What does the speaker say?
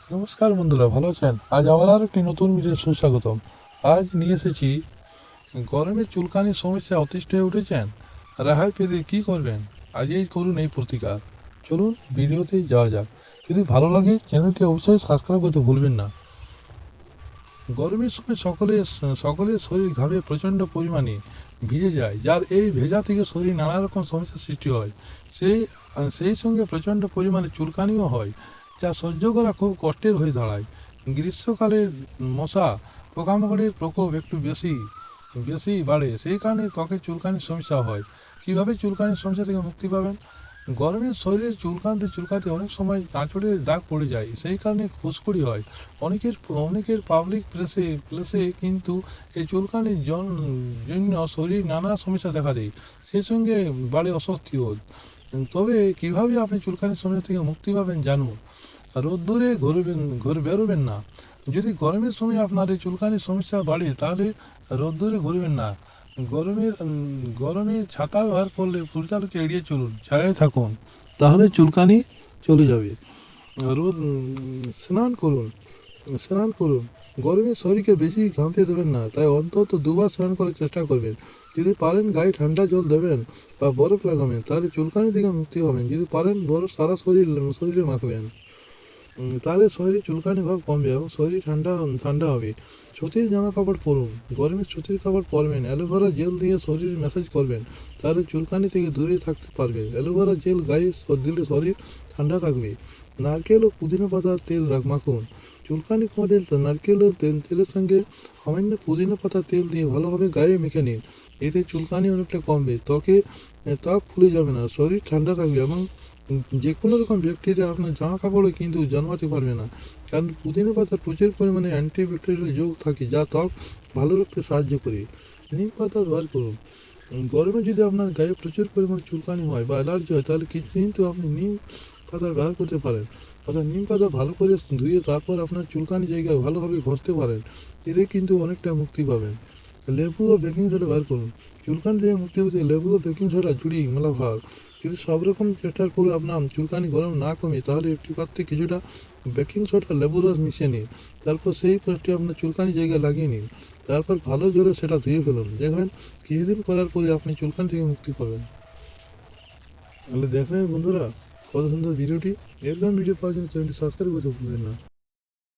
নমস্কার বন্ধুরা, ভালো আছেন? আজ আবার আর একটি নতুন ভিডিও সুস্বাগতম। আজ নিয়ে এসেছি, গরমে চুলকানির সমস্যা অতিষ্ঠ হয়ে উঠেছেন, রেহাই পেতে কি করবেন? আজই করুন এই প্রতিকার। চলুন ভিডিওতে যাওয়া যাক। যদি ভালো লাগে চ্যানেলটি অবশ্যই সাবস্ক্রাইব করতে ভুলবেন না। গরমের সময় সকলের শরীর ঘামে প্রচন্ড পরিমাণে ভিজে যায়, যার এই ভেজা থেকে শরীর নানা রকম সমস্যার সৃষ্টি হয়। সেই সেই সঙ্গে প্রচন্ড পরিমাণে চুলকানিও হয়, যা সহ্য করা খুব কষ্টের হয়ে দাঁড়ায়। গ্রীষ্মকালে মশা পোকামাকড়ের প্রকোপ একটু বেশি বেশি বাড়ে, সেই কারণে ত্বকে চুলকানির সমস্যা হয়। কিভাবে চুলকানির সমস্যা থেকে মুক্তি পাবেন? গরমে শরীরে চুলকাতে চুলকাতে অনেক সময় আঁচড়ের দাগ পড়ে যায়, সেই কারণে ফুসকুড়ি হয়। অনেকের পাবলিক প্লেসে কিন্তু এই চুলকানির জন্য শরীর নানা সমস্যা দেখা দেয়, সেই সঙ্গে বাড়ে অস্বস্তিও। তবে কিভাবে আপনি চুলকানির সমস্যা থেকে মুক্তি পাবেন জানুন। রোদ্দুরে ঘর বেরোবেন না। যদি গরমের সময় আপনার এই চুলকানির সমস্যা বাড়ে, তাহলে রোদ্দুরে ঘুরবেন না। গরমে ছাতা ব্যবহার করলে সূর্যালোকে এড়িয়ে চলুন, ছায়ায় থাকুন, তাহলে চুলকানি চলে যাবে। রোদ স্নান করুন। গরমে শরীরকে বেশি ঘামতে দেবেন না, তাই অন্তত দুবার স্নান করার চেষ্টা করবেন। যদি পারেন গায়ে ঠান্ডা জল দেবেন বা বরফ লাগাবেন, তাহলে চুলকানি থেকে মুক্তি পাবেন। যদি পারেন বরফ সারা শরীরে মাখবেন, তাহলে শরীরে চুলকানি ভাব কমবে এবং শরীর ঠান্ডা ঠান্ডা হবে। সুতির জামা কাপড় পরুন। গরমে সুতির কাপড় পরবেন। অ্যালোভেরা জেল দিয়ে শরীর ম্যাসাজ করবেন, তাহলে চুলকানি থেকে দূরে থাকতে পারবে। অ্যালোভেরা জেল গায়ে দিলে শরীর ঠান্ডা থাকবে। নারকেল ও পুদিনা পাতার তেল মাখুন। চুলকানি কমাতে নারকেল ও তেলের সঙ্গে সামান্য পুদিনা পাতার তেল দিয়ে ভালোভাবে গায়ে মেখে নিন। এতে চুলকানি অনেকটা কমবে। ত্বক ফুলে যাবে না, শরীর ঠান্ডা থাকবে এবং যে কোনো রকম ব্যাকটেরিয়া আপনার জামা কাপড়ে কিন্তু জন্মাতে পারবে না। কারণ পুদিনা পাতার প্রচুর পরিমাণে অ্যান্টিব্যাকটেরিয়াল যোগ থাকে, যা ত্বক ভালো রাখতে সাহায্য করে। নিম পাতা ব্যবহার করুন। গরমে যদি আপনার গায়ে প্রচুর পরিমাণে চুলকানি হয় বা অ্যালার্জি হয়, তাহলে কিন্তু আপনি নিম পাতা ব্যবহার করতে পারেন। অর্থাৎ নিম পাতা ভালো করে ধুয়ে তারপর আপনার চুলকানি জায়গায় ভালোভাবে ঘষতে পারেন। এতে কিন্তু অনেকটা মুক্তি পাবেন। লেবু ও বেকিং সোডা ব্যবহার করুন। চুলকানি থেকে মুক্তি পেতে লেবু ও বেকিং সোডা জুড়ি মেলা ভার। যদি সব রকম চেষ্টার করে আপনার চুলকানি গরম না কমে, তাহলে একটি পাত্রে কিছুটা বেকিং সোডা লেবুর রস মিশিয়ে নিন। তারপর সেই পেস্টটি আপনার চুলকানি জায়গায় লাগিয়ে নিন। তারপর ভালো জোরে সেটা ধুয়ে ফেলুন। দেখবেন কিছুদিন করার পরে আপনি চুলকানি থেকে মুক্তি পাবেন। তাহলে দেখবেন বন্ধুরা, কত সুন্দর ভিডিওটি। এরকম ভিডিও পাওয়ার জন্য চ্যানেলটি সাবস্ক্রাইব করতে ভুলবেন না।